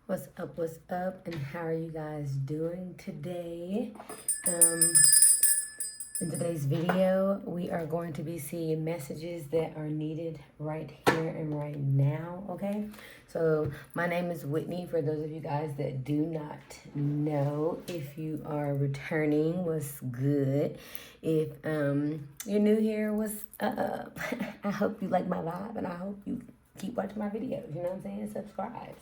What's up, and how are you guys doing today? In today's video, we are going to be seeing messages that are needed right here and right now, okay? So, my name is Whitney. For those of you guys that do not know, if you are returning, what's good? If you're new here, what's up? I hope you like my vibe, and I hope you keep watching my videos, you know what I'm saying? Subscribe.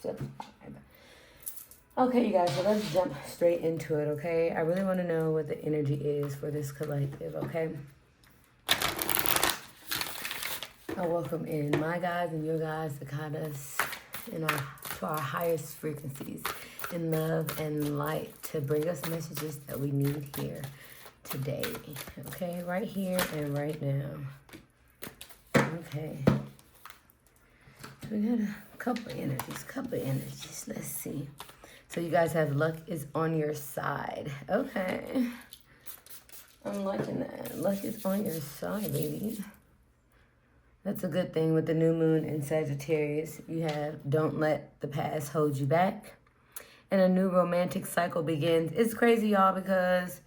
Okay, you guys, so let's jump straight into it, okay? I really want to know what the energy is for this collective, okay? I welcome in my guys and your guys to guide us to our highest frequencies in love and light to bring us messages that we need here today, okay? Right here and right now. Okay. So we got a couple of energies. Let's see. So you guys have luck is on your side. Okay. I'm liking that. Luck is on your side, baby. That's a good thing with the new moon in Sagittarius. You have don't let the past hold you back. And a new romantic cycle begins. It's crazy, y'all, because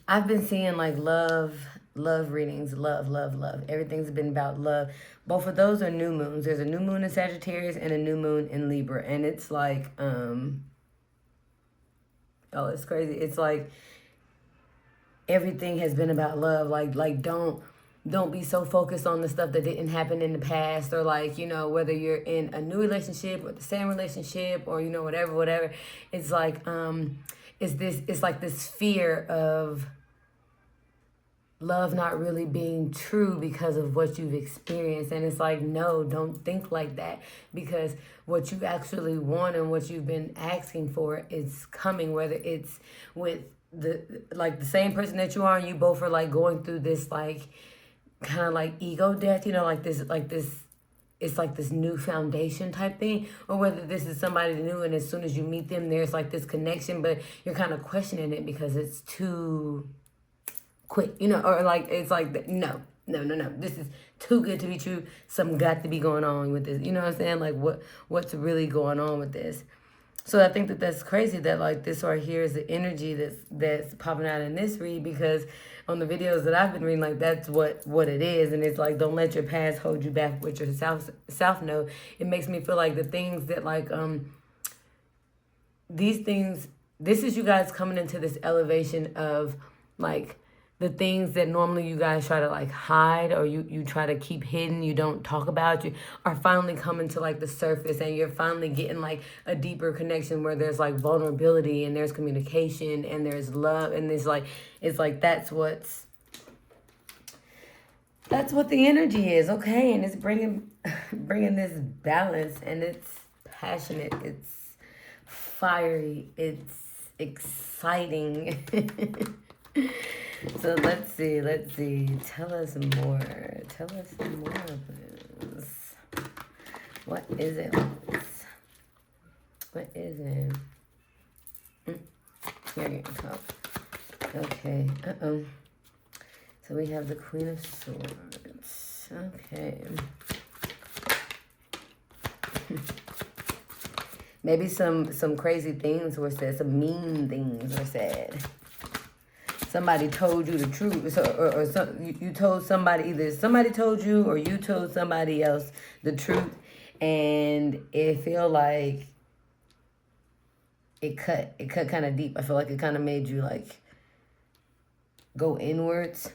I've been seeing like love readings, love. Everything's been about love. Both of those are new moons. There's a new moon in Sagittarius and a new moon in Libra. And it's like, it's crazy. It's like everything has been about love. Like don't be so focused on the stuff that didn't happen in the past, or like, you know, whether you're in a new relationship or the same relationship or, you know, whatever. It's like, it's like this fear of love not really being true because of what you've experienced. And it's like, no, don't think like that, because what you actually want and what you've been asking for is coming, whether it's with the same person that you are, and you both are like going through this like kind of like ego death, you know, it's like this new foundation type thing, or whether this is somebody new and as soon as you meet them there's like this connection, but you're kind of questioning it because it's too quick, you know, or like it's like no, this is too good to be true. Something got to be going on with this, you know what I'm saying? Like what's really going on with this? So I think that's crazy that like this right here is the energy that's popping out in this read, because on the videos that I've been reading, like that's what it is. And it's like, don't let your past hold you back with your south node. It makes me feel like the things that like these things, this is you guys coming into this elevation of like the things that normally you guys try to like hide, or you try to keep hidden, you don't talk about, you are finally coming to like the surface, and you're finally getting like a deeper connection where there's like vulnerability and there's communication and there's love, and it's like that's what the energy is, okay? And it's bringing this balance, and it's passionate, it's fiery, it's exciting. So let's see. Tell us more, please. What is it? Here you go. Okay. So we have the Queen of Swords. Okay. Maybe some crazy things were said. Some mean things were said. Somebody told you the truth, so you told somebody, either somebody told you or you told somebody else the truth, and it feel like it cut kind of deep. I feel like it kind of made you like go inwards.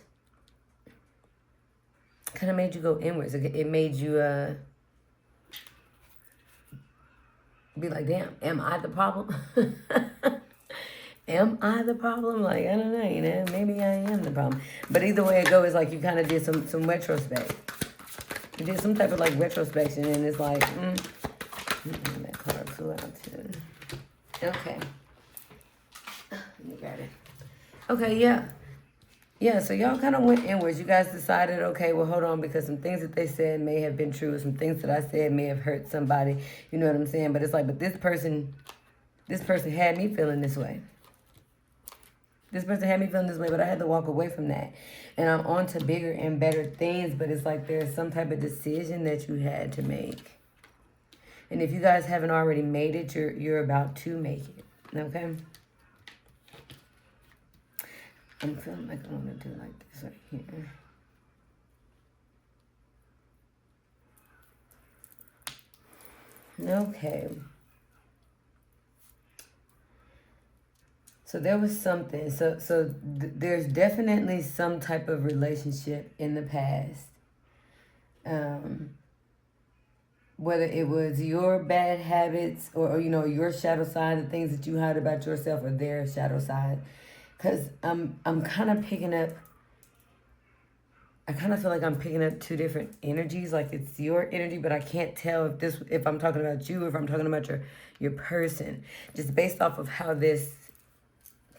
Kind of made you go inwards. It made you be like, damn, am I the problem? Am I the problem? Like, I don't know, you know, maybe I am the problem. But either way it goes, like you kind of did some retrospect. You did some type of like retrospection, and it's like, that card flew out too. Okay. Let me grab it. Okay, yeah. Yeah, so y'all kind of went inwards. You guys decided, okay, well, hold on, because some things that they said may have been true. Some things that I said may have hurt somebody. You know what I'm saying? But it's like, but this person had me feeling this way. This person had me feeling this way, but I had to walk away from that. And I'm on to bigger and better things, but it's like there's some type of decision that you had to make. And if you guys haven't already made it, you're about to make it. Okay? I'm feeling like I want to do like this right here. Okay. So there was something. There's definitely some type of relationship in the past. Whether it was your bad habits or your shadow side, the things that you hide about yourself, or their shadow side. Because I'm kind of picking up, I kind of feel like I'm picking up two different energies. Like it's your energy, but I can't tell if I'm talking about you or if I'm talking about your person. Just based off of how this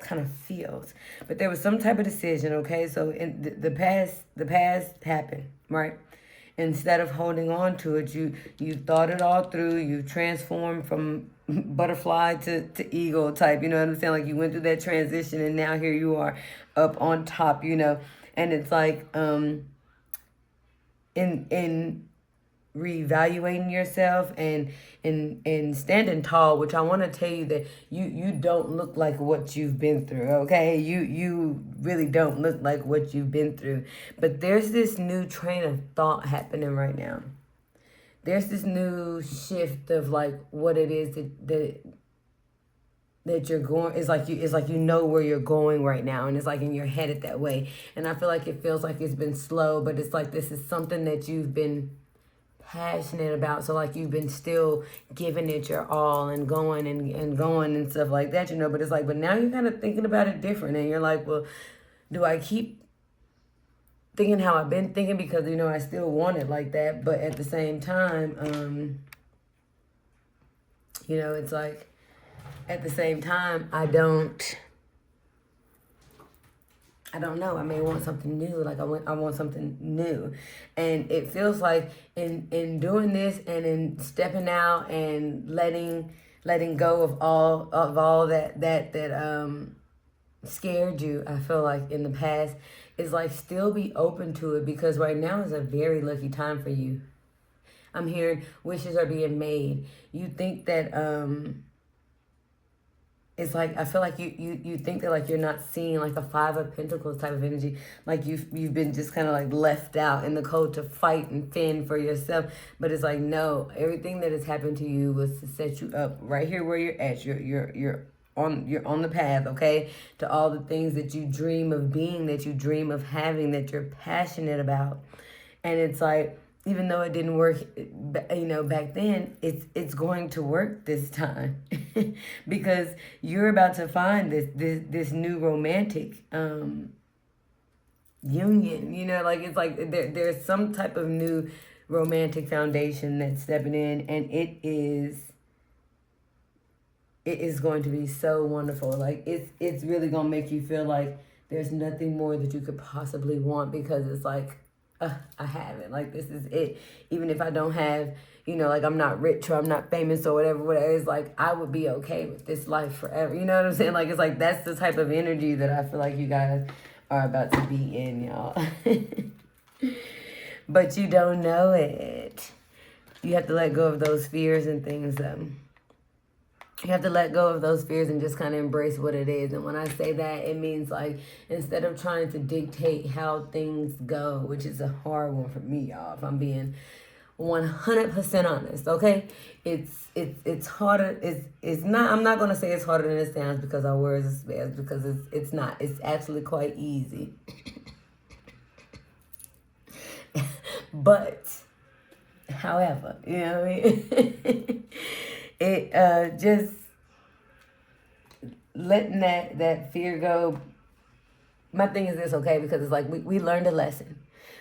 kind of feels. But there was some type of decision, okay? So in the past happened, right? Instead of holding on to it, you thought it all through. You transformed from butterfly to eagle type. You know what I'm saying? Like you went through that transition, and now here you are up on top. And it's like in reevaluating yourself and standing tall, which I want to tell you that you don't look like what you've been through, okay? You really don't look like what you've been through. But there's this new train of thought happening right now. There's this new shift of like what it is that you're going. It's like you know where you're going right now, and it's like in your headed that way. And I feel like it feels like it's been slow, but it's like this is something that you've been passionate about. So like you've been still giving it your all and going and going and stuff like that, but it's like, but now you're kind of thinking about it different, and you're like, well, do I keep thinking how I've been thinking, because I still want it like that, but at the same time, it's like at the same time I don't know. I may want something new. Like I want something new. And it feels like in doing this and in stepping out and letting go of all that scared you, I feel like in the past, is like still be open to it, because right now is a very lucky time for you. I'm hearing wishes are being made. You think that it's like, I feel like you think that like you're not seeing like a Five of Pentacles type of energy. Like you've been just kind of like left out in the cold to fight and fend for yourself. But it's like, no, everything that has happened to you was to set you up right here where you're at. You're on the path, okay, to all the things that you dream of being, that you dream of having, that you're passionate about. And it's like, even though it didn't work, back then, it's going to work this time, because you're about to find this new romantic union. Like it's like there's some type of new romantic foundation that's stepping in, and it is going to be so wonderful. Like it's really gonna make you feel like there's nothing more that you could possibly want, because it's like, I have it. Like, this is it. Even if I don't have, like I'm not rich or I'm not famous or whatever, it's like, I would be okay with this life forever. You know what I'm saying? Like, it's like, that's the type of energy that I feel like you guys are about to be in, y'all. But you don't know it. You have to let go of those fears and things. You have to let go of those fears and just kind of embrace what it is. And when I say that, it means like, instead of trying to dictate how things go, which is a hard one for me, y'all, if I'm being 100% honest, okay? It's harder. It's not, I'm not going to say it's harder than it sounds, because our words is best, because it's not. It's actually quite easy. But, however, you know what I mean? It just letting that fear go. My thing is this, okay? Because it's like we learned a lesson.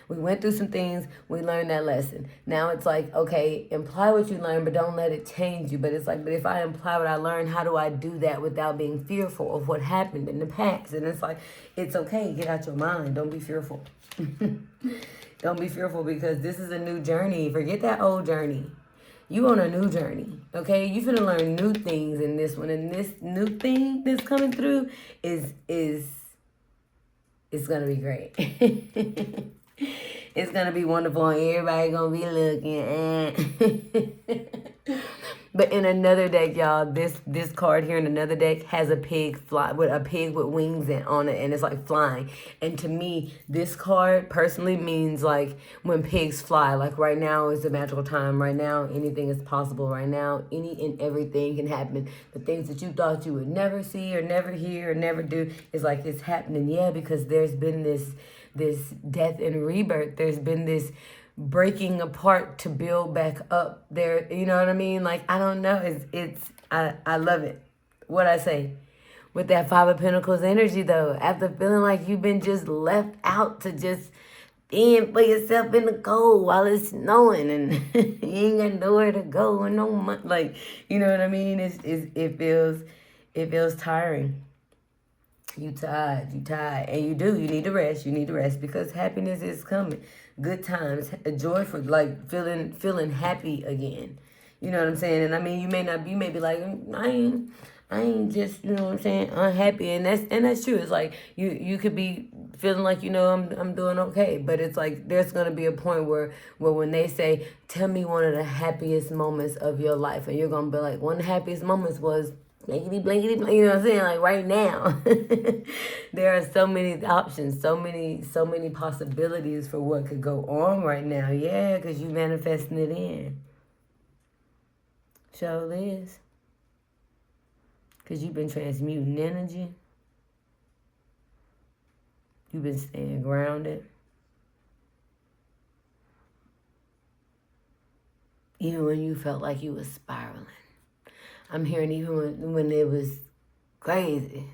We went through some things. We learned that lesson. Now it's like, okay, imply what you learned, but don't let it change you. But it's like, but if I imply what I learned, how do I do that without being fearful of what happened in the past? And it's like, it's okay. Get out your mind. Don't be fearful. Don't be fearful, because this is a new journey. Forget that old journey. You on a new journey, okay? You finna learn new things in this one, and this new thing that's coming through is it's gonna be great. It's gonna be wonderful, and everybody gonna be looking. But in another deck, y'all, this card here in another deck has a pig with wings on it, and it's like flying. And to me, this card personally means like when pigs fly. Like right now is a magical time. Right now, anything is possible. Right now, any and everything can happen. The things that you thought you would never see or never hear or never do is like it's happening. Yeah, because there's been this death and rebirth. There's been this breaking apart to build back up there. You know what I mean? Like, I don't know. I love it. What I say with that Five of Pentacles energy though, after feeling like you've been just left out to just being for yourself in the cold while it's snowing and you ain't got nowhere to go and no money. Like, you know what I mean? It feels tiring. You tired, and you need to rest because happiness is coming. Good times, joy for like feeling happy again. You know what I'm saying? And I mean, you may be like, I ain't just, you know what I'm saying, unhappy, and that's true. It's like you could be feeling like, you know, I'm doing okay, but it's like there's gonna be a point where when they say, tell me one of the happiest moments of your life, and you're gonna be like, one of the happiest moments was blankety, blankety, blankety, you know what I'm saying? Like right now, there are so many options, so many possibilities for what could go on right now. Yeah, because you manifesting it in. Sure is. Because you've been transmuting energy. You've been staying grounded. Even when you felt like you was spiraling. I'm hearing even when it was crazy.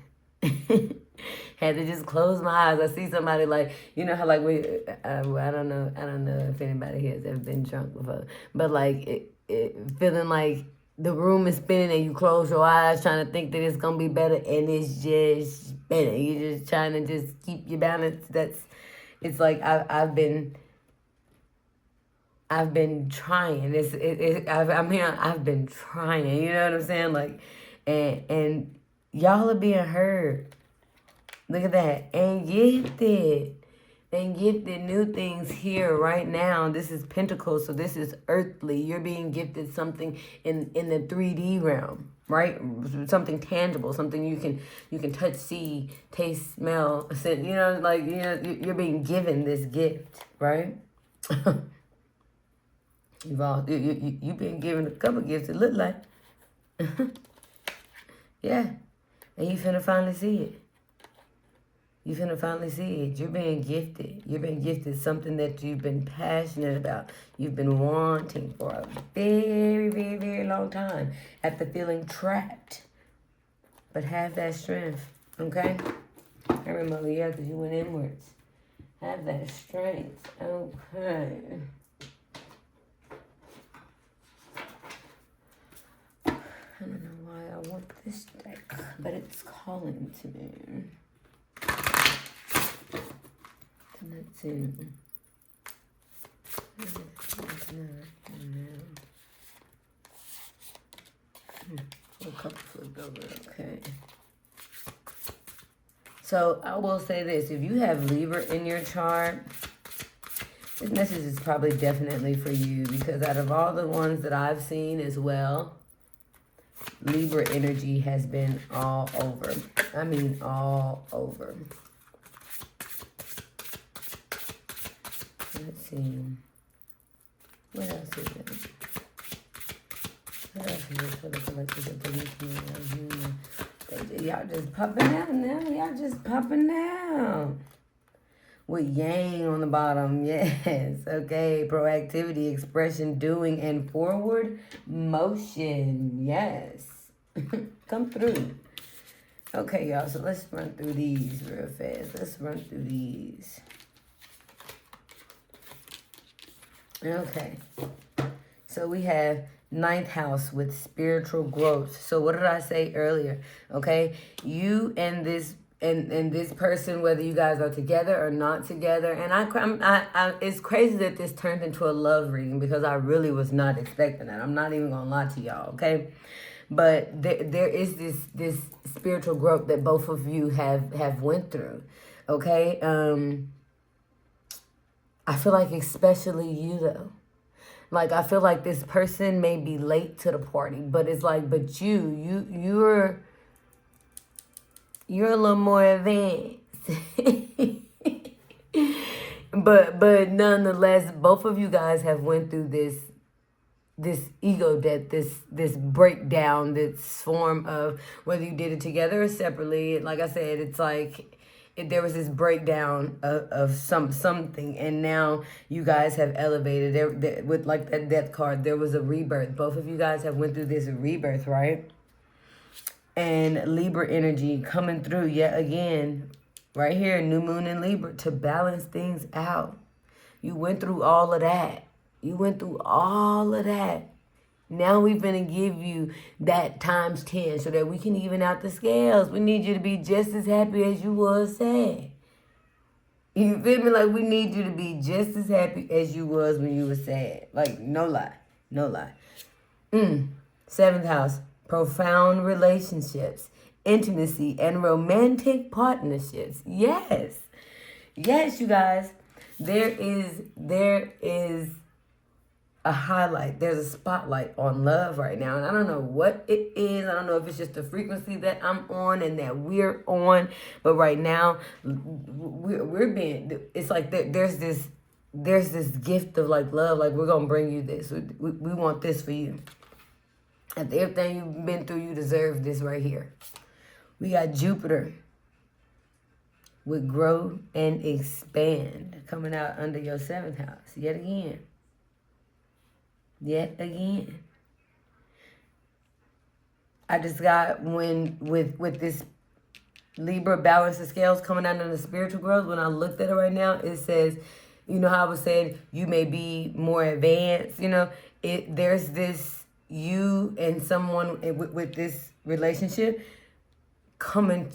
Had to just close my eyes. I see somebody like, you know how like I don't know if anybody here has ever been drunk before, but like it feeling like the room is spinning and you close your eyes trying to think that it's gonna be better and it's just spinning. You're just trying to just keep your balance. It's like I've been trying. I've been trying. You know what I'm saying? Like, and y'all are being heard. Look at that. And gifted new things here right now. This is Pentacles, so this is earthly. You're being gifted something in the 3D realm, right? Something tangible, something you can touch, see, taste, smell, scent. You know, like, you know, you're being given this gift, right? You've been given a couple gifts, it look like. Yeah. And you finna finally see it. You're being gifted. You're being gifted something that you've been passionate about. You've been wanting for a very, very, very long time. After feeling trapped. But have that strength. Okay? I remember, yeah, because you went inwards. Have that strength. Okay. I don't know why I want this deck, but it's calling to me. Let's see. A couple flipped over, okay. So I will say this, if you have Libra in your chart, this message is probably definitely for you, because out of all the ones that I've seen as well, Libra energy has been all over. I mean, all over. Let's see. What else is it? What else is it for the collective that they need to know? Y'all just popping out now. Y'all just popping out. With yang on the bottom. Yes. Okay. Proactivity, expression, doing, and forward motion. Yes. Come through. Okay, y'all. So let's run through these real fast. Okay. So we have 9th house with spiritual growth. So what did I say earlier? Okay. You and this this person, whether you guys are together or not together, and I it's crazy that this turned into a love reading because I really was not expecting that. I'm not even gonna lie to y'all, okay? But there is this spiritual growth that both of you have went through, okay? I feel like especially you though. Like, I feel like this person may be late to the party, but it's like, but you're a little more advanced. But nonetheless, both of you guys have went through this ego death, this breakdown, this form of, whether you did it together or separately. Like I said, it's like there was this breakdown of something, and now you guys have elevated there with like that death card. There was a rebirth. Both of you guys have went through this rebirth, right? And Libra energy coming through yet again, right here, new moon in Libra, to balance things out. You went through all of that. You went through all of that. Now we're going to give you that times 10 so that we can even out the scales. We need you to be just as happy as you was sad. You feel me? Like, we need you to be just as happy as you was when you were sad. Like, no lie. No lie. Seventh house. Profound relationships, intimacy, and romantic partnerships. Yes. Yes, you guys. There is a highlight. There's a spotlight on love right now. And I don't know what it is. I don't know if it's just the frequency that I'm on and that we're on. But right now, we're being, it's like there's this gift of like love. Like, we're going to bring you this. We want this for you. After everything you've been through, you deserve this right here. We got Jupiter with grow and expand coming out under your 7th house. Yet again. Yet again. I just got with this Libra balance of scales coming out in the spiritual growth. When I looked at it right now, it says, you know how I was saying you may be more advanced, you know, there's this you and someone with this relationship coming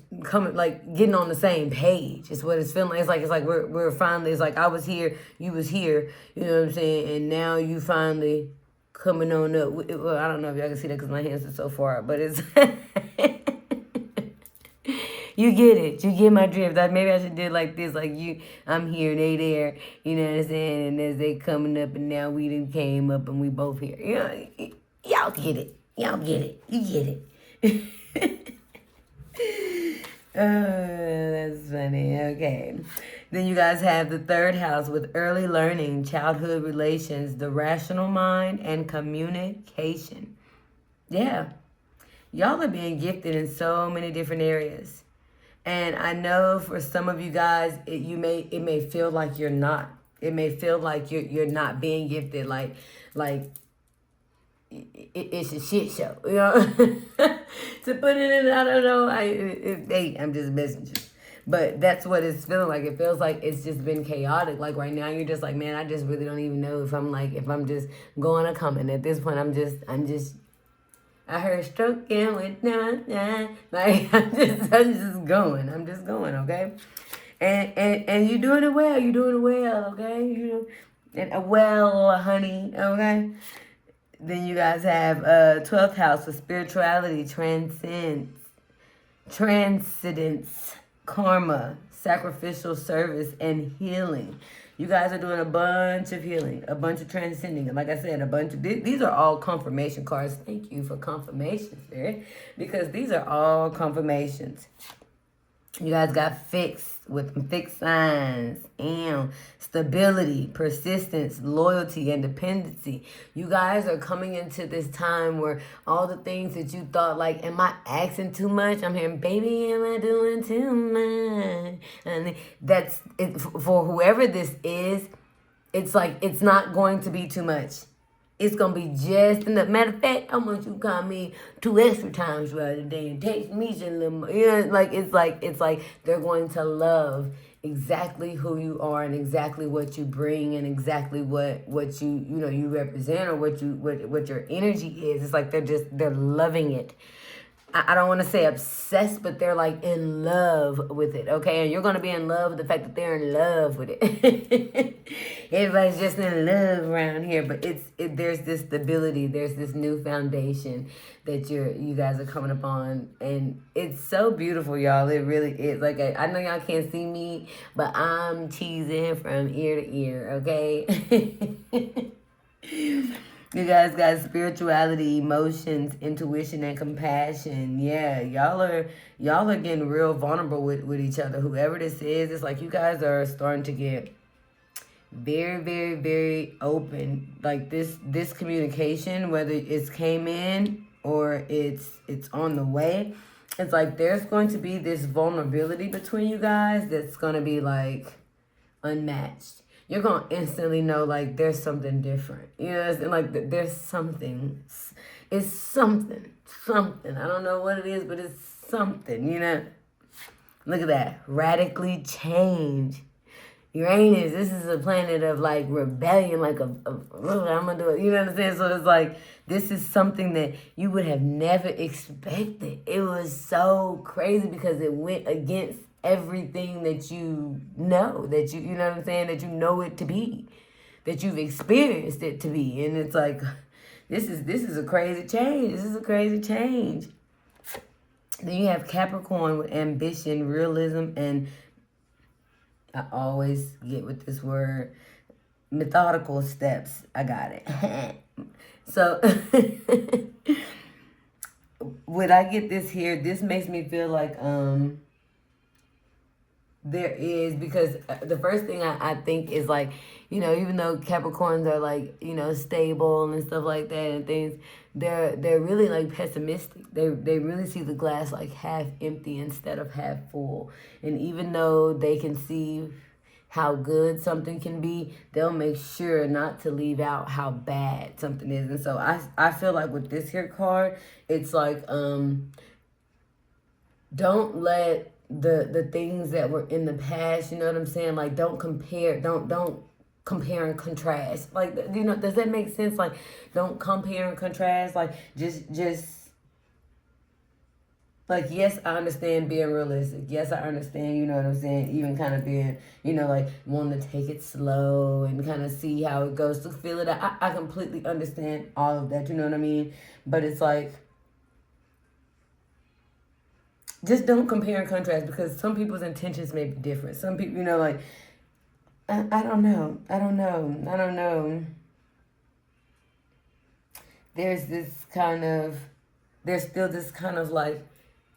like getting on the same page is what it's feeling like. It's like we're finally, it's like I was here, you was here, you know what I'm saying, and now you finally coming on up. Well, I don't know if y'all can see that because my hands are so far up, but it's you get it. You get my drift. Like, maybe I should do it like this. Like, I'm here, they there. You know what I'm saying? And as they coming up, and now we done came up, and we both here. You know, y'all get it. Y'all get it. You get it. Oh, that's funny. Okay. Then you guys have the 3rd house with early learning, childhood relations, the rational mind, and communication. Yeah. Y'all are being gifted in so many different areas. And I know for some of you guys, it may feel like you're not. It may feel like you're not being gifted. Like it's a shit show, you know. To put it in, I don't know. I'm just messing with you. But that's what it's feeling like. It feels like it's just been chaotic. Like right now, you're just like, man, I just really don't even know if I'm just going or coming. At this point, I'm just. I heard stroking with nah. Like I'm just going. I'm just going, okay? And you're doing it well. You're doing it well, okay? Well, honey, okay? Then you guys have 12th house with spirituality, transcendence, karma, sacrificial service, and healing. You guys are doing a bunch of healing, a bunch of transcending. And like I said, a bunch of, these are all confirmation cards. Thank you for confirmation, Spirit, because these are all confirmations. You guys got fixed signs, and stability, persistence, loyalty, and dependency. You guys are coming into this time where all the things that you thought, like, am I asking too much? I'm hearing, baby, am I doing too much? And that's it for whoever this is. It's like, it's not going to be too much. It's going to be just enough. Matter of fact, I want you to call me 2 extra times throughout the day and text me a little more. You know, it's like they're going to love exactly who you are and exactly what you bring and exactly what you represent or what your energy is. It's like they're loving it. I don't want to say obsessed, but they're like in love with it, okay? And you're going to be in love with the fact that they're in love with it. Everybody's just in love around here, but there's this stability, there's this new foundation that you guys are coming upon, and it's so beautiful, y'all. It really is. Like, I know y'all can't see me, but I'm teasing from ear to ear, okay? You guys got spirituality, emotions, intuition, and compassion. Yeah, y'all are getting real vulnerable with each other. Whoever this is, it's like you guys are starting to get very, very, very open. Like this communication, whether it's came in or it's on the way, it's like there's going to be this vulnerability between you guys that's gonna be like unmatched. You're gonna instantly know like there's something different. You know, it's like there's something. It's something. Something. I don't know what it is, but it's something, you know. Look at that. Radically change. Uranus, this is a planet of like rebellion, like I'm gonna do it. You know what I'm saying? So it's like this is something that you would have never expected. It was so crazy because it went against everything that you know, that you know what I'm saying, that you know it to be, that you've experienced it to be. And it's like this is a crazy change. This is a crazy change. Then you have Capricorn with ambition, realism, and I always get with this word, methodical steps. I got it. So when I get this here, this makes me feel like there is, because the first thing I think is like, you know, even though Capricorns are like, you know, stable and stuff like that and things, they're really like pessimistic. They really see the glass like half empty instead of half full. And even though they can see how good something can be, they'll make sure not to leave out how bad something is. And so I feel like with this here card, it's like don't let the things that were in the past, you know what I'm saying? Like don't compare and contrast. Like, you know, does that make sense? Like don't compare and contrast. Like just like, yes, I understand being realistic. Yes, I understand, you know what I'm saying? Even kind of being, you know, like wanting to take it slow and kind of see how it goes, to feel it. I completely understand all of that, you know what I mean? But it's like, just don't compare and contrast, because some people's intentions may be different. Some people, you know, like, I don't know. There's still this kind of like,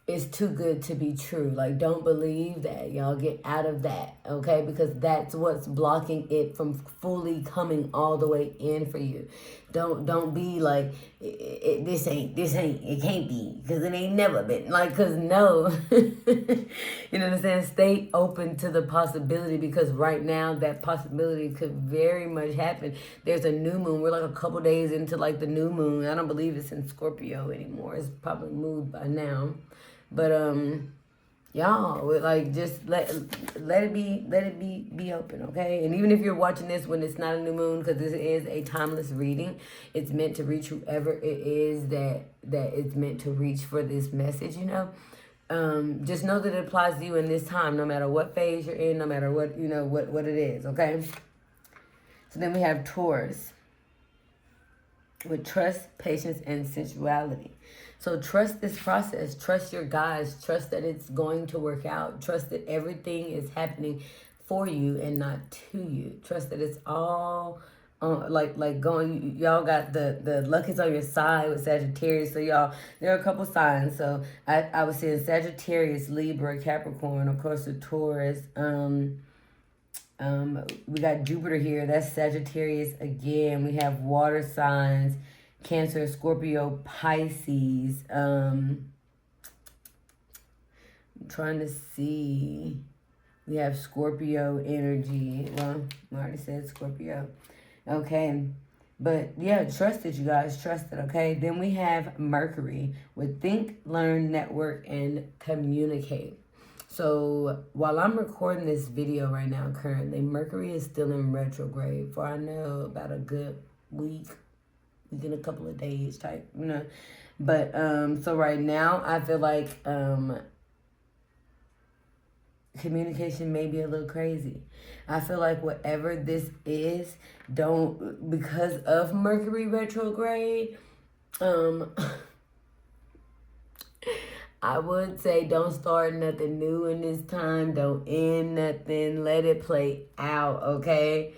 it's too good to be true. Like, don't believe that. Y'all get out of that, okay? Because that's what's blocking it from fully coming all the way in for you. Don't be like, this ain't, it can't be, because it ain't never been. Like, because no. You know what I'm saying? Stay open to the possibility, because right now that possibility could very much happen. There's a new moon. We're like a couple days into like the new moon. I don't believe it's in Scorpio anymore. It's probably moved by now. But y'all, like, just let it be open, okay? And even if you're watching this when it's not a new moon, because this is a timeless reading, it's meant to reach whoever it is that it's meant to reach for this message, you know? Just know that it applies to you in this time, no matter what phase you're in, no matter what, you know, what it is, okay? So then we have Taurus with trust, patience, and sensuality. So trust this process. Trust your guides. Trust that it's going to work out. Trust that everything is happening for you and not to you. Trust that it's all like going. Y'all got the luck is on your side with Sagittarius. So y'all, there are a couple signs. So I was saying Sagittarius, Libra, Capricorn, of course the Taurus. We got Jupiter here. That's Sagittarius again. We have water signs. Cancer, Scorpio, Pisces. I'm trying to see. We have Scorpio energy. Well, I already said Scorpio. Okay. But yeah, trust it, you guys. Trust it, okay? Then we have Mercury with think, learn, network, and communicate. So while I'm recording this video right now, currently, Mercury is still in retrograde for, I know, about a good week in a couple of days type, you know. But so right now I feel like communication may be a little crazy. I feel like whatever this is, don't, because of Mercury retrograde, I would say don't start nothing new in this time. Don't end nothing. Let it play out, okay?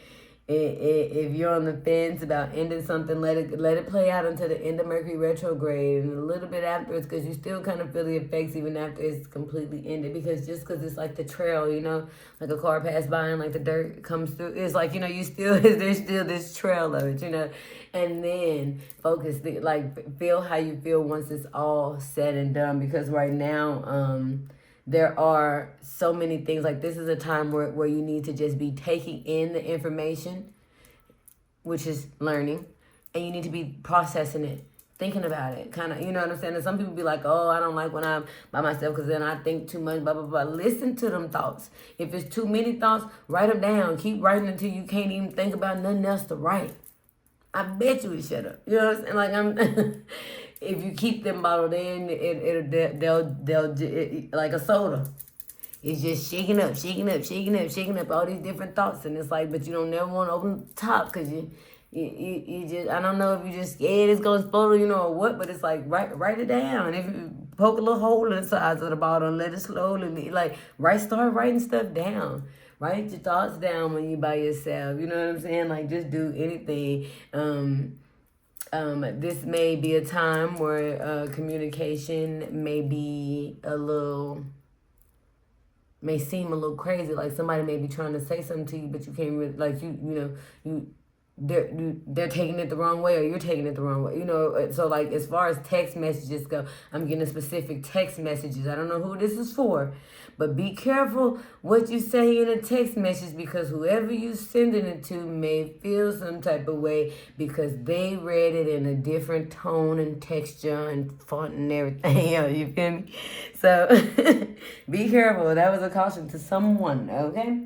If you're on the fence about ending something, let it play out until the end of Mercury retrograde and a little bit afterwards, because you still kind of feel the effects even after it's completely ended. Because just because it's like the trail, you know, like a car passed by and like the dirt comes through, it's like, you know, you still there's still this trail of it, you know. And then focus, like feel how you feel once it's all said and done. Because right now, there are so many things. Like, this is a time where you need to just be taking in the information, which is learning, and you need to be processing it, thinking about it, kind of, you know what I'm saying? And some people be like, oh, I don't like when I'm by myself because then I think too much, blah, blah, blah. Listen to them thoughts. If it's too many thoughts, write them down. Keep writing until you can't even think about nothing else to write. I bet you it shut up. You know what I'm saying? Like, I'm... If you keep them bottled in, they'll like a soda. It's just shaking up all these different thoughts, and it's like, but you don't never want to open the top because you just, I don't know if you just scared it's gonna explode, you know, or what, but it's like write it down. If you poke a little hole in the sides of the bottle and let it slowly, like, start writing stuff down. Write your thoughts down when you by yourself. You know what I'm saying? Like, just do anything. This may be a time where communication may seem a little crazy. Like, somebody may be trying to say something to you, but you can't really, like, they're taking it the wrong way, or you're taking it the wrong way. You know, so like, as far as text messages go, I'm getting specific text messages. I don't know who this is for, but be careful what you say in a text message, because whoever you sending it to may feel some type of way because they read it in a different tone and texture and font and everything else. You feel me? So be careful. That was a caution to someone. Okay.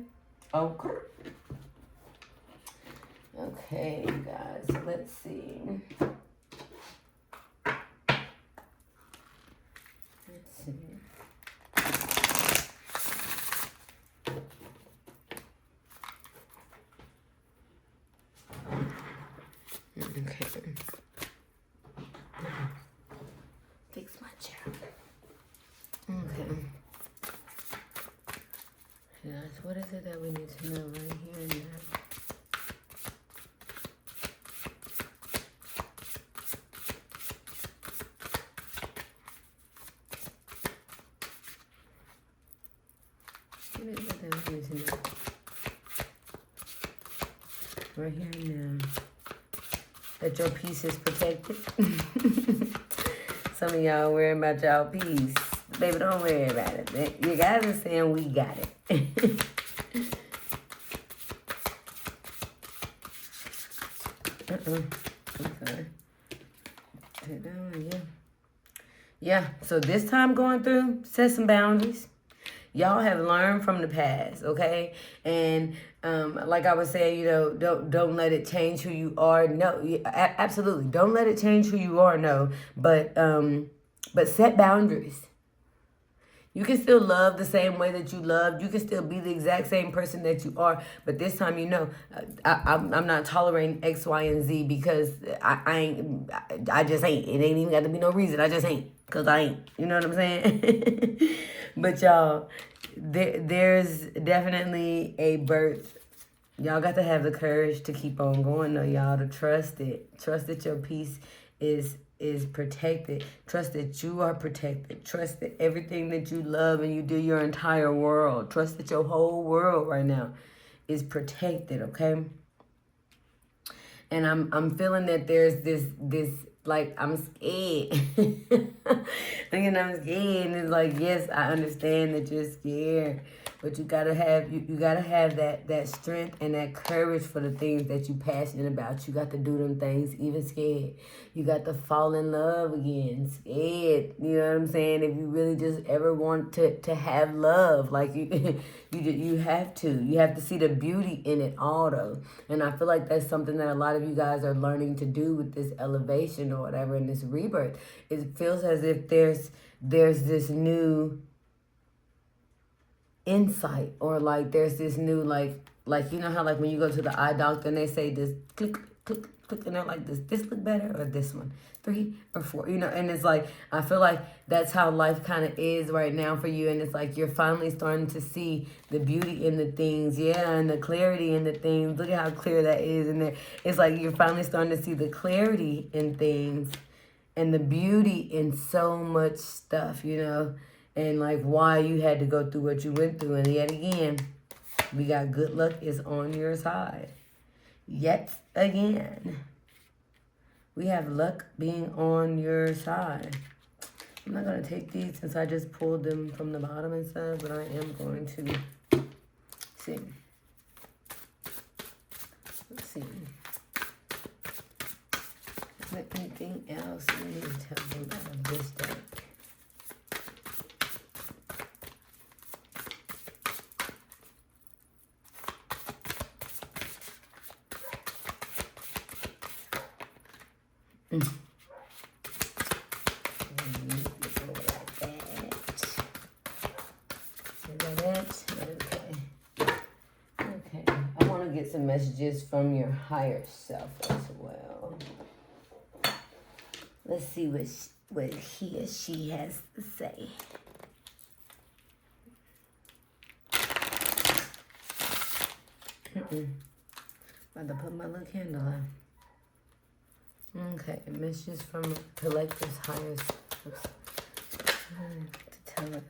Okay, you guys. Let's see. Okay. Fix my chair. Okay. Yes, what is it that we need to know right here and now? What is it that we need to know? Right here and now. That your peace is protected. Some of y'all worrying about y'all peace. Baby, don't worry about it. You guys are saying we got it. I'm sorry. Take that one, yeah. Yeah, so this time going through, set some boundaries. Y'all have learned from the past, okay? And like I was saying, you know, don't let it change who you are. No, absolutely, don't let it change who you are. No, but set boundaries. You can still love the same way that you loved. You can still be the exact same person that you are. But this time, you know, I'm not tolerating X, Y, and Z because I just ain't. It ain't even got to be no reason. I just ain't. Because I ain't. You know what I'm saying? But y'all, there's definitely a birth. Y'all got to have the courage to keep on going, though, y'all, to trust it. Trust that your peace is protected. Trust that you are protected. Trust that everything that you love and you do, your entire world. Trust that your whole world right now is protected, okay? And I'm feeling that there's this like, I'm scared. Thinking I'm scared. And it's like, yes, I understand that you're scared. But you gotta have that strength and that courage for the things that you're passionate about. You got to do them things even scared. You got to fall in love again, scared. You know what I'm saying? If you really just ever want to have love, like you have to. You have to see the beauty in it all, though. And I feel like that's something that a lot of you guys are learning to do with this elevation or whatever, in this rebirth. It feels as if there's this new insight, or like there's this new like you know how like when you go to the eye doctor and they say this click click clicking out like this look better, or this one, 3 or 4, you know. And it's like, I feel like that's how life kind of is right now for you. And it's like you're finally starting to see the beauty in the things, yeah, and the clarity in the things. Look at how clear that is. And it's like you're finally starting to see the clarity in things and the beauty in so much stuff, you know, and like why you had to go through what you went through. And yet again, we got good luck is on your side. Yet again, we have luck being on your side. I'm not going to take these since I just pulled them from the bottom and stuff, but I am going to see. Let's see. Is there anything else we need to tell them out of this deck? Some messages from your higher self as well. Let's see what he or she has to say. About to put my little candle on. Okay, messages from collective's higher self to tell us.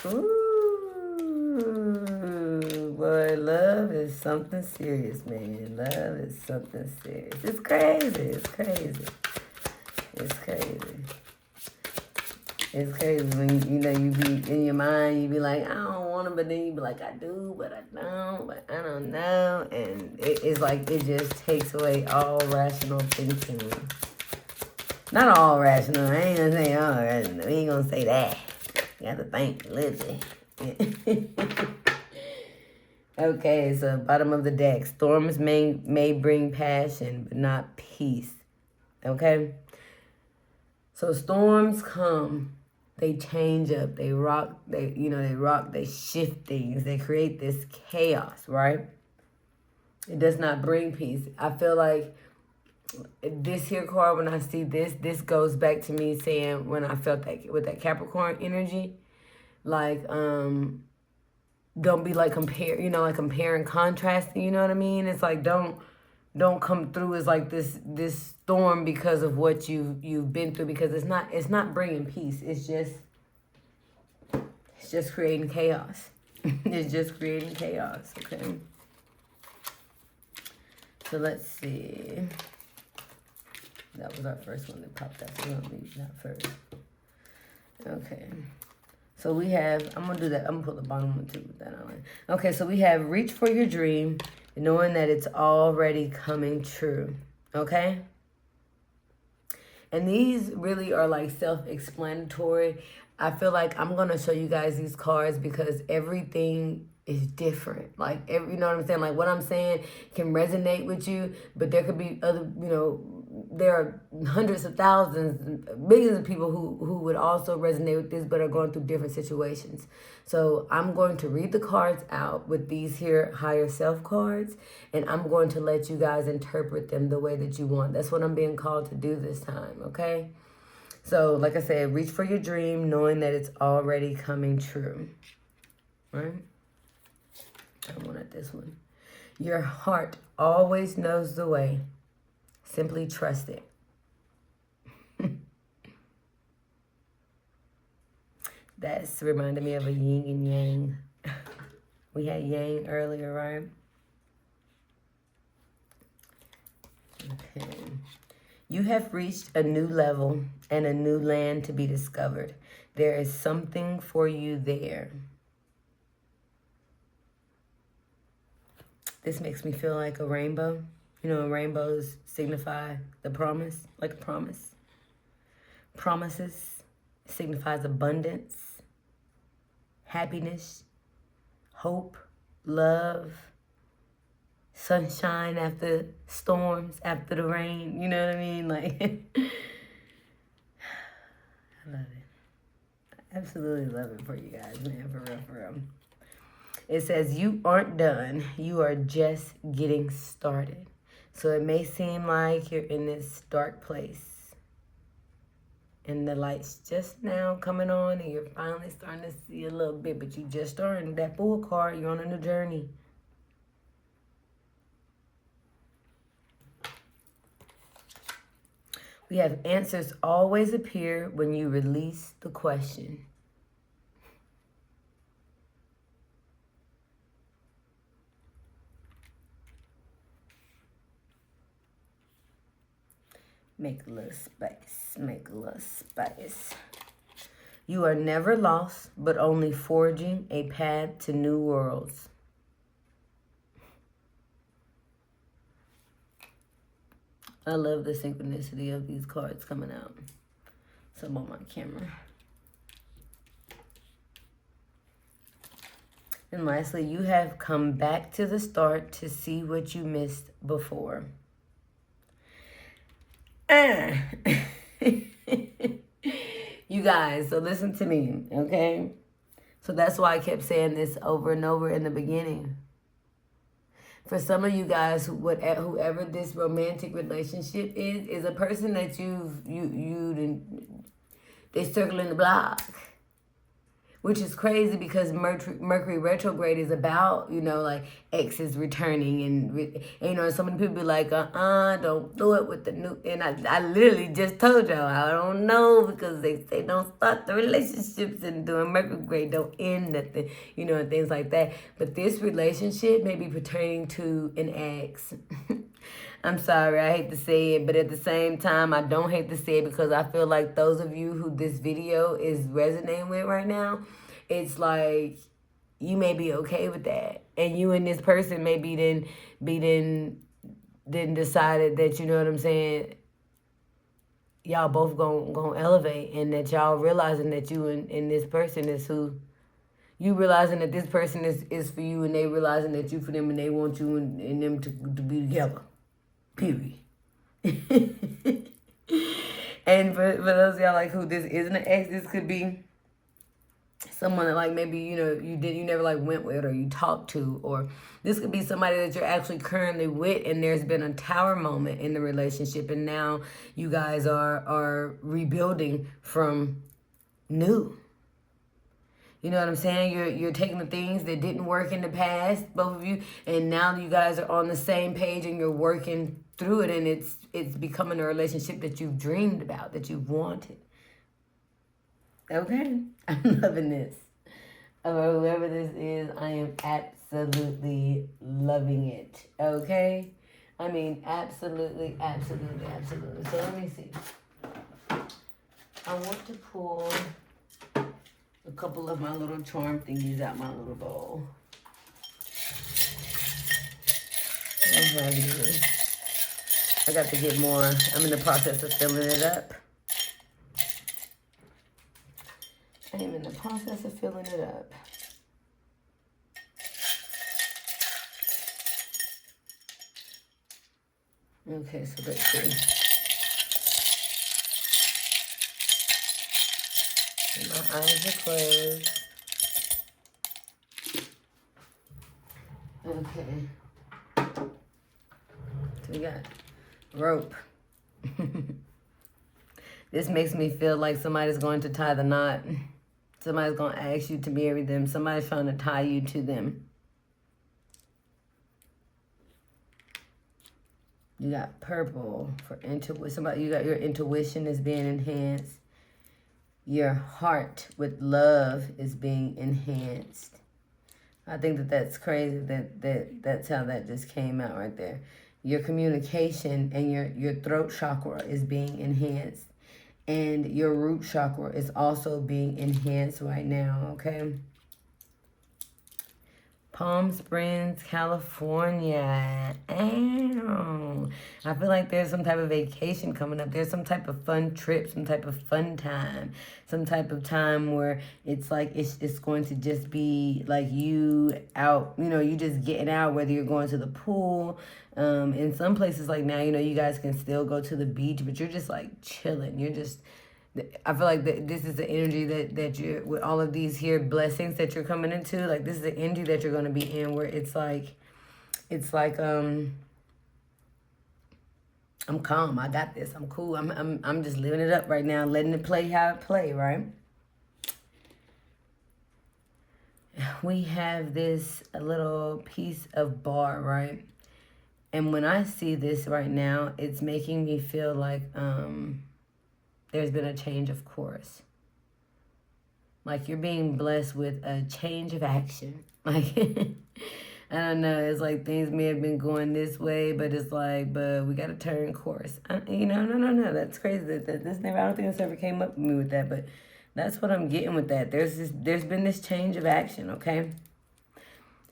Ooh, boy, love is something serious, man. Love is something serious. It's crazy. It's crazy. It's crazy. It's crazy when, you know, you be in your mind, you be like, I don't want to, but then you be like, I do, but I don't, but I don't know. And it's like, it just takes away all rational thinking. Not all rational. I ain't gonna say all rational. We ain't gonna say that. You have to think a little bit. Okay, so bottom of the deck. Storms may bring passion, but not peace. Okay? So storms come. They change up. They rock. They shift things. They create this chaos, right? It does not bring peace. I feel like this here card, when I see this goes back to me saying when I felt that with that Capricorn energy, like, don't be like comparing, contrasting, you know what I mean? It's like, don't come through as like this storm because of what you've been through, because it's not bringing peace. It's just creating chaos. It's just creating chaos, okay? So let's see. That was our first one that popped up. We're going to leave that first. Okay. So we have, I'm going to do that. I'm going to put the bottom one too with that on. Okay, so we have reach for your dream, knowing that it's already coming true. Okay? And these really are like self-explanatory. I feel like I'm going to show you guys these cards because everything is different. Like, you know what I'm saying? Like, what I'm saying can resonate with you, but there could be other, there are hundreds of thousands, millions of people who would also resonate with this, but are going through different situations. So I'm going to read the cards out with these here higher self cards, and I'm going to let you guys interpret them the way that you want. That's what I'm being called to do this time, okay? So, like I said, reach for your dream, knowing that it's already coming true, right? I wanted this one. Your heart always knows the way. Simply trust it. That's reminded me of a yin and yang. We had yang earlier, right? Okay. You have reached a new level and a new land to be discovered. There is something for you there. This makes me feel like a rainbow. You know, rainbows signify the promise, like a promise. Promises signifies abundance, happiness, hope, love, sunshine after storms, after the rain. You know what I mean? Like, I love it. I absolutely love it for you guys, man, for real, for real. It says, you aren't done. You are just getting started. So it may seem like you're in this dark place and the light's just now coming on and you're finally starting to see a little bit, but you just starting. That Fool card, you're on a new journey. We have answers always appear when you release the question. Make a little space. Make a little space. You are never lost, but only forging a path to new worlds. I love the synchronicity of these cards coming out. So I'm on my camera. And lastly, you have come back to the start to see what you missed before. You guys, so listen to me, okay? So that's why I kept saying this over and over in the beginning. For some of you guys, whoever this romantic relationship is a person that they're circling the block. Which is crazy because Mercury retrograde is about, like exes returning. And so many people be like, don't do it with the new. And I literally just told y'all, I don't know, because they say don't start the relationships and doing Mercury retrograde, don't end nothing, and things like that. But this relationship may be pertaining to an ex. I'm sorry, I hate to say it, but at the same time, I don't hate to say it because I feel like those of you who this video is resonating with right now, it's like you may be okay with that. And you and this person maybe then decided that, you know what I'm saying, y'all both gonna elevate, and that y'all realizing that you and this person is who, you realizing that this person is for you, and they realizing that you for them, and they want you and them to be together. Period. And for those of y'all like who this isn't an ex, this could be someone that like maybe you never like went with or you talked to, or this could be somebody that you're actually currently with, and there's been a tower moment in the relationship, and now you guys are rebuilding from new. You know what I'm saying? You're taking the things that didn't work in the past, both of you, and now you guys are on the same page and you're working through it, and it's becoming a relationship that you've dreamed about, that you've wanted. Okay? I'm loving this. Whoever this is, I am absolutely loving it. Okay? I mean, absolutely, absolutely, absolutely. So let me see. I want to pull a couple of my little charm thingies out my little bowl. I got to get more. I'm in the process of filling it up. I am in the process of filling it up. Okay, so let's see. My eyes are closed. Okay. So we got rope. This makes me feel like somebody's going to tie the knot. Somebody's going to ask you to marry them. Somebody's trying to tie you to them. You got purple for intuition. You got your intuition is being enhanced. Your heart with love is being enhanced. I think that's crazy that's how that just came out right there. Your communication and your throat chakra is being enhanced. And your root chakra is also being enhanced right now, okay? Palm Springs, California. Ow. I feel like there's some type of vacation coming up. There's some type of fun trip, some type of fun time, some type of time where it's like it's going to just be like you out, you just getting out, whether you're going to the pool. In some places like now, you guys can still go to the beach, but you're just like chilling. You're just I feel like that this is the energy that you're, with all of these here blessings that you're coming into, like this is the energy that you're going to be in, where it's like, I'm calm, I got this, I'm cool, I'm just living it up right now, letting it play how it play, right? We have this little piece of bar, right? And when I see this right now, it's making me feel like there's been a change of course. Like you're being blessed with a change of action. Like, I don't know, it's like things may have been going this way, but it's like, but we got to turn course. No, that's crazy. That this never, I don't think this ever came up with me with that, but that's what I'm getting with that. There's been this change of action, okay?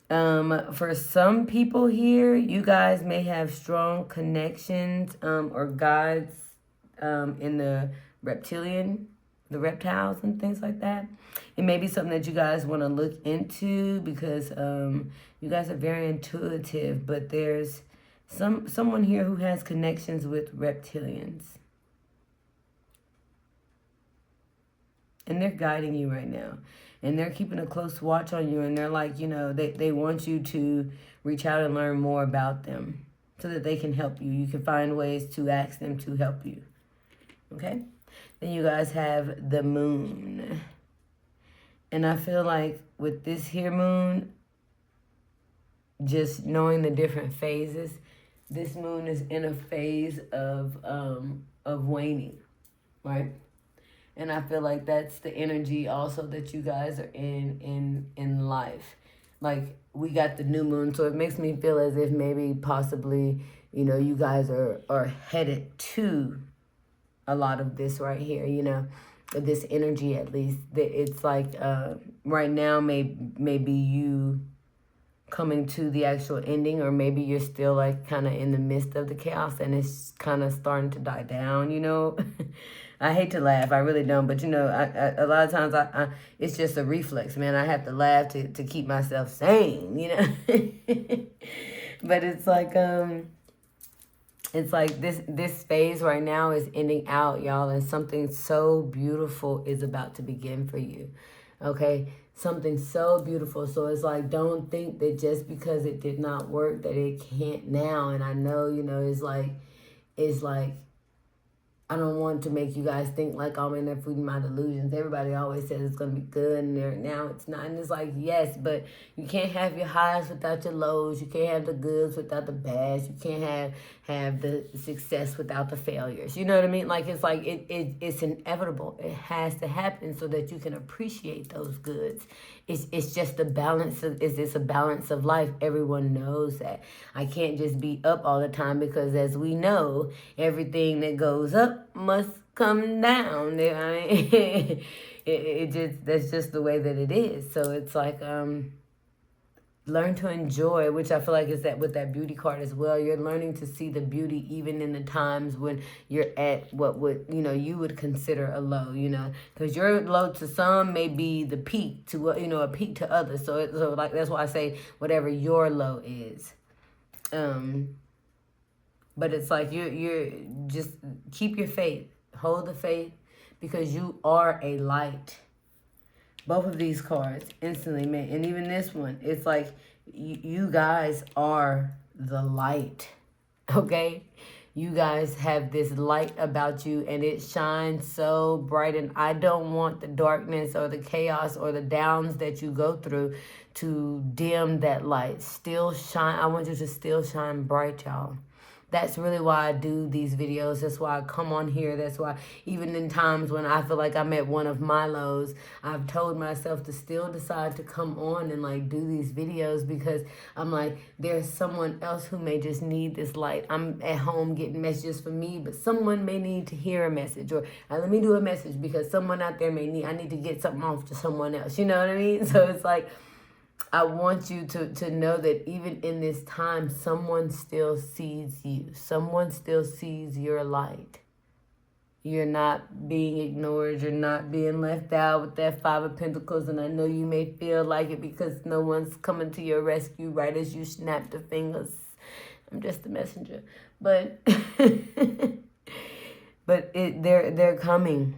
For some people here, you guys may have strong connections or guides in the reptiles and things like that. It may be something that you guys want to look into because you guys are very intuitive, but there's someone here who has connections with reptilians. And they're guiding you right now. And they're keeping a close watch on you. And they're like, you know, they want you to reach out and learn more about them so that they can help you. You can find ways to ask them to help you. Okay? Then you guys have the moon. And I feel like with this here moon, just knowing the different phases, this moon is in a phase of waning, right? And I feel like that's the energy also that you guys are in life. Like, we got the new moon, so it makes me feel as if maybe possibly, you know, you guys are headed to a lot of this right here, you know, this energy at least. It's like right now maybe you coming to the actual ending, or maybe you're still like kind of in the midst of the chaos and it's kind of starting to die down, you know. I hate to laugh, I really don't, but you know, a lot of times I it's just a reflex, man. I have to laugh to keep myself sane, you know. But it's like this phase right now is ending out, y'all, and something so beautiful is about to begin for you. Okay? Something so beautiful. So it's like, don't think that just because it did not work that it can't now. And I know, you know, it's like I don't want to make you guys think like, oh man, they're feeding my delusions. Everybody always says it's going to be good, and now it's not. And it's like, yes, but you can't have your highs without your lows. You can't have the goods without the bads. You can't have the success without the failures. You know what I mean? Like, it's like, it's inevitable. It has to happen so that you can appreciate those goods. It's just a balance of, it's a balance of life. Everyone knows that. I can't just be up all the time because, as we know, everything that goes up must come down. I mean, that's just the way that it is. So it's like, learn to enjoy, which I feel like is that with that beauty card as well. You're learning to see the beauty even in the times when you're at what would, you know, you would consider a low, you know, because your low to some may be the peak to, you know, a peak to others. So like, that's why I say whatever your low is. But it's like you're just keep your faith, hold the faith, because you are a light. Both of these cards instantly made, and even this one, it's like you guys are the light, okay? You guys have this light about you, and it shines so bright, and I don't want the darkness or the chaos or the downs that you go through to dim that light. Still shine. I want you to still shine bright, y'all. That's really why I do these videos. That's why I come on here. That's why even in times when I feel like I'm at one of my lows, I've told myself to still decide to come on and like do these videos, because I'm like, there's someone else who may just need this light. I'm at home getting messages from me, but someone may need to hear a message, or let me do a message because someone out there I need to get something off to someone else. You know what I mean? So it's like, I want you to know that even in this time, someone still sees you. Someone still sees your light. You're not being ignored. You're not being left out with that Five of Pentacles. And I know you may feel like it because no one's coming to your rescue right as you snap the fingers. I'm just a messenger. But but they're coming.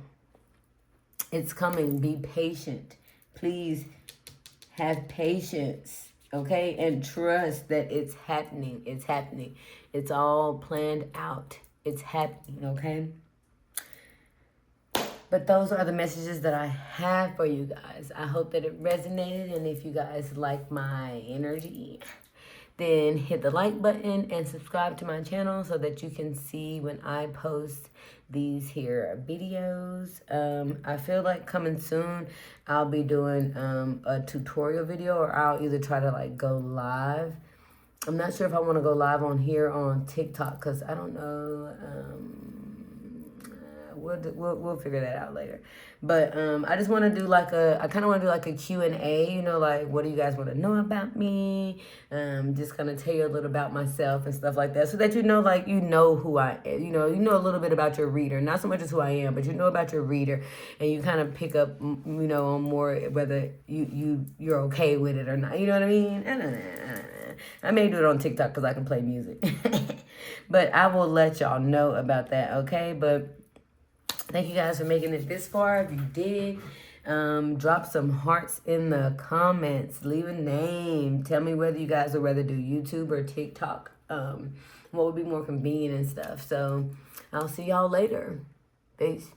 It's coming. Be patient. Please have patience, okay? And trust that it's happening. It's happening. It's all planned out. It's happening, okay? But those are the messages that I have for you guys. I hope that it resonated. And if you guys like my energy, then hit the like button and subscribe to my channel so that you can see when I post these here videos. I feel like coming soon I'll be doing a tutorial video, or I'll either try to like go live. I'm not sure if I want to go live on here on TikTok because I don't know. We'll figure that out later. But I just want to do like I kind of want to do like a Q&A, you know, like what do you guys want to know about me? Just kind of tell you a little about myself and stuff like that, so that you know, like, you know who I am, you know a little bit about your reader, not so much as who I am, but you know about your reader, and you kind of pick up, you know, on more whether you're okay with it or not. You know what I mean? I may do it on TikTok because I can play music, but I will let y'all know about that. Okay, but thank you guys for making it this far. If you did, drop some hearts in the comments. Leave a name. Tell me whether you guys would rather do YouTube or TikTok. What would be more convenient and stuff. So I'll see y'all later. Peace.